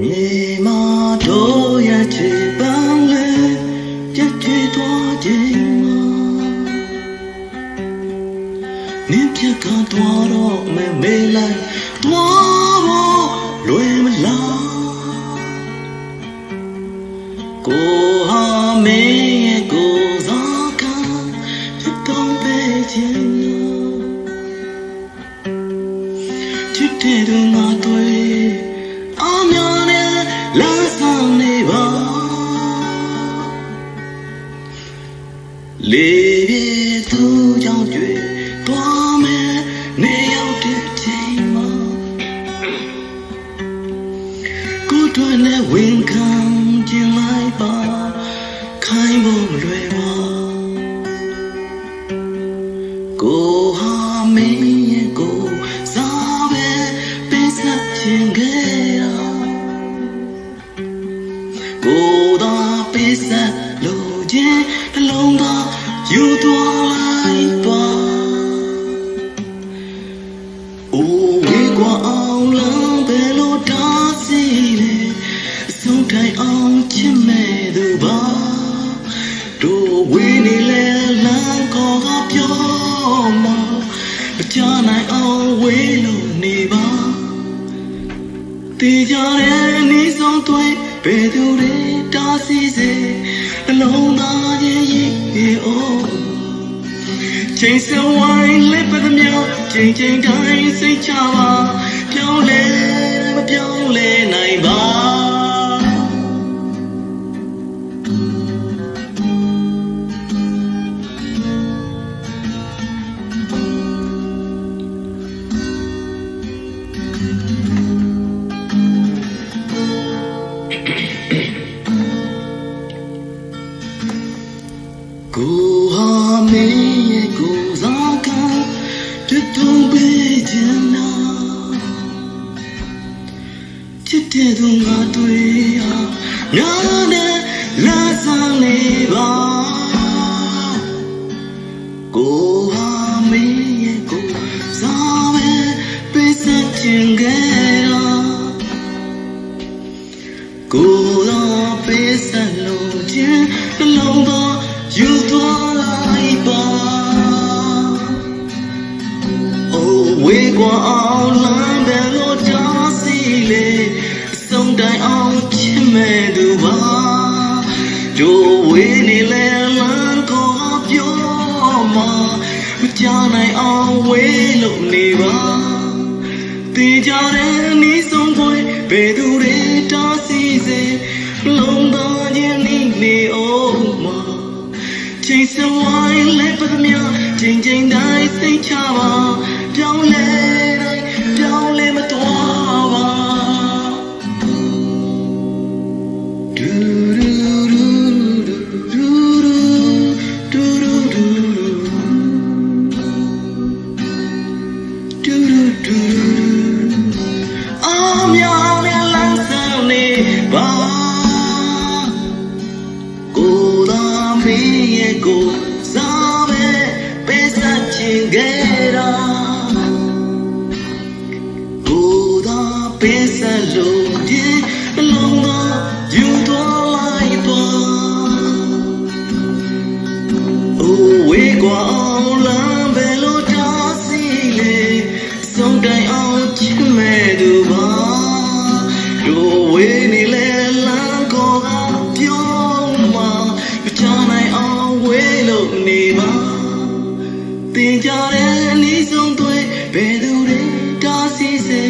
မြေမာတို့ရဲ့ချစ်ပန်းလေးပြည့်ကျွေးသွားခြင်းမှာနင်းပြတ်ကသွားတော့မေးလိုက်သွားဖို့လွယ်မလားကိုဟာမင်းရဲ့ကိုစားကဖြစ်တော့ပဲခြင်းချစ်တဲ့သူငါတွေ့လာဆောင်နေပါလေသူကြောင့်တွေ့သွားမယ်နေရောက်တဲ့ချိန်မှာကိုယ်တို့နဲ့ဝင်ခံခြင်းလိုက်ပါခိုင်းဖို့မလွယ်ပါကိုဟာမင်းရဲ့ကိုစားပဲပေးဆက်ခြင်းခဲ့ရကိုသာပေးဆက်လို့ခြင်းတစ်လုံးသာယူသွားလိုက်ပါအိုးဝေးကွာအောင်လမ်းဘယ်လိုတားစီလဲအဆုံးထိုင်အောင်ချစ်မဲ့သူပါတို့ဝေးနေလဲလမ်းခေါ်ကပြောမှမချနိုင်အောင်ဝေးလို့နေပါတေးကြတဲ့နေဆုံးသွေးဘယ်သူတွေတားဆီးစေအလုံးသားချင်းရေးအိုးချိန်စဝိုင်းလက်ပတ်သမျှချိန်တိုင်းစိတ်ချပါပြောင်းလဲမပြောင်းလဲနိုင်ပါကိုဟာမင်းရဲ့ကိုစားကတွေ့တော့ပေးခြင်းနာချစ်တဲ့သူငါတွေ့ဟာညာနဲ့လာဆောင်နေပါကိုဟာမင်းရဲ့ကိုစားပဲပေးဆက်ခြင်းခဲ့တာကိုသာပေးဆက်လို့ခြင်းနှလုံးသားယူသွားလိုက်ပါအိုးဝေးကွာအောင်လမ်းဘယ်လိုတားစီလဲအဆုံးတိုင်အောင်ချစ်မဲ့သူပါတို့ဝေးနေလဲလမ်းခေါ်ပြောမှမချနိုင်အောင်ဝေးလို့နေပါတေးကြတဲ့နေဆုံးခွေဘယ်သူတွေတားစီစေလုံးသားချင်းနေအောင်မှာချိန်စဝိုင်းလက်ပတ်မြချိန်တိုင်းစိတ်ချပါပြောင်းလဲတိုင်းပြောင်းလဲမတော်ပါဒူဒူဒူဒူဒူဒူဒူဒူဒူအာမြောင်နဲ့လမ်းဆောင်နေပါကိုစားပဲပေးဆက်ခြင်းခဲ့တာကိုသာပေးဆက်လို့ဒီလုံးသာယူသွားလိုက်ပါအိုးဝေးကွာအောင်လမ်းဘယ်လိုတားစီလဲဆုံးတိုင်အောင်ချစ်မဲ့သူပါတို့ဝေးနေလဲလမ်းခေါ်ကပြောမှမချနိုင်အောင်ဝေးလို့နေပါတင်ကြတဲ့နေဆုံးသွေးဘယ်သူတွေတားဆီးစေ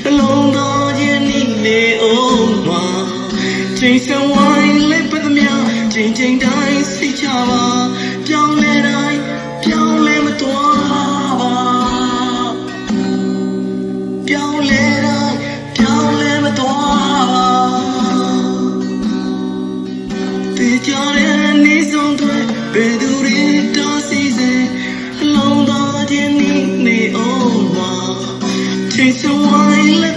အလုံးသားချင်းနေအောင်မှာချိန်စဝိုင်းလက်ပတ်သမျှချိန်တိုင်းစိတ်ချပါပြောင်းလဲတိုင်းပြောင်းလဲမတော်ပါပြောင်းလဲတိုင်းပြောင်းလဲမတော်ပါတင်ကြတဲ့နေဆုံးသွေးဘယ်သူတွေတားဆီးစေအလုံးသားချင်းနေအောင်မှာချိန်စဝိုင်း